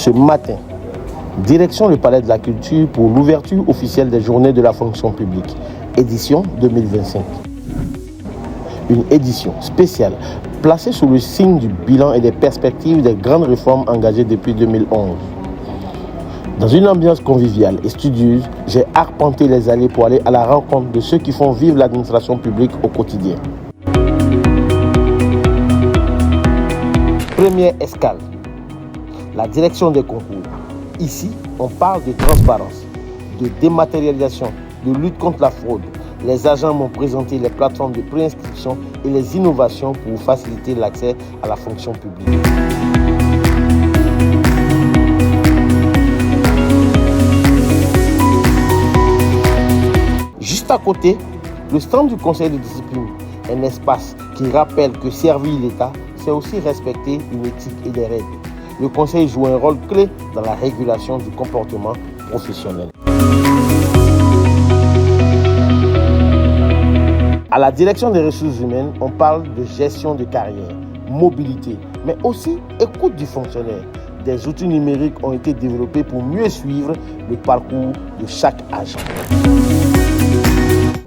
Ce matin, direction le Palais de la Culture pour l'ouverture officielle des Journées de la fonction publique, édition 2025. Une édition spéciale placée sous le signe du bilan et des perspectives des grandes réformes engagées depuis 2011. Dans une ambiance conviviale et studieuse, j'ai arpenté les allées pour aller à la rencontre de ceux qui font vivre l'administration publique au quotidien. Première escale, la direction des concours. Ici, on parle de transparence, de dématérialisation, de lutte contre la fraude. Les agents m'ont présenté les plateformes de préinscription et les innovations pour faciliter l'accès à la fonction publique. Juste à côté, le stand du conseil de discipline, un espace qui rappelle que servir l'État, c'est aussi respecter une éthique et des règles. Le conseil joue un rôle clé dans la régulation du comportement professionnel. À la direction des ressources humaines, on parle de gestion de carrière, mobilité, mais aussi écoute du fonctionnaire. Des outils numériques ont été développés pour mieux suivre le parcours de chaque agent.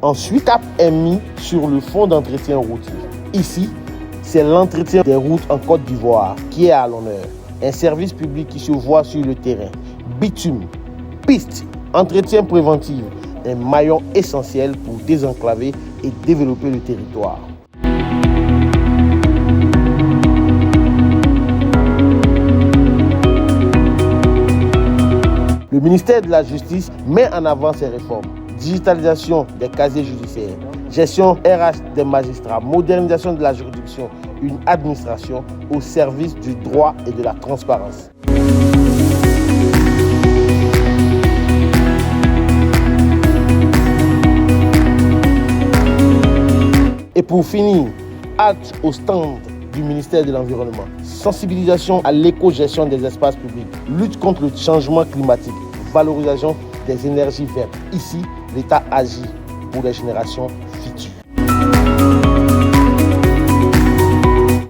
Ensuite, cap est mis sur le fonds d'entretien routier. Ici, c'est l'entretien des routes en Côte d'Ivoire qui est à l'honneur. Un service public qui se voit sur le terrain. Bitume, piste, entretien préventif, un maillon essentiel pour désenclaver et développer le territoire. Le ministère de la Justice met en avant ces réformes. Digitalisation des casiers judiciaires, gestion RH des magistrats, modernisation de la juridiction, une administration au service du droit et de la transparence. Et pour finir, halte au stand du ministère de l'Environnement. Sensibilisation à l'éco-gestion des espaces publics, lutte contre le changement climatique, valorisation des énergies vertes. Ici, l'État agit pour les générations futures.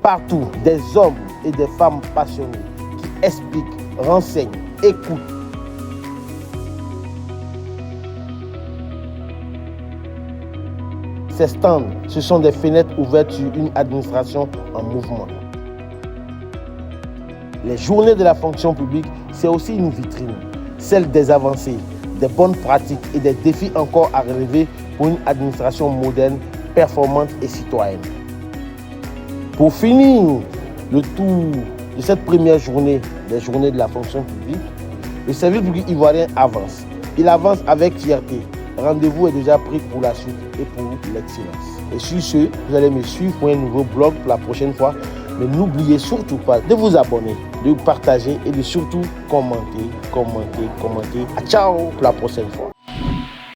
Partout, des hommes et des femmes passionnés qui expliquent, renseignent, écoutent. Ces stands, ce sont des fenêtres ouvertes sur une administration en mouvement. Les journées de la fonction publique, c'est aussi une vitrine, celle des avancées, des bonnes pratiques et des défis encore à relever pour une administration moderne, performante et citoyenne. Pour finir le tour de cette première journée, des journées de la fonction publique, le service public ivoirien avance. Il avance avec fierté. Rendez-vous est déjà pris pour la suite et pour l'excellence. Et sur ce, vous allez me suivre pour un nouveau blog pour la prochaine fois. Mais n'oubliez surtout pas de vous abonner, de partager et de surtout commenter. Ciao pour la prochaine fois.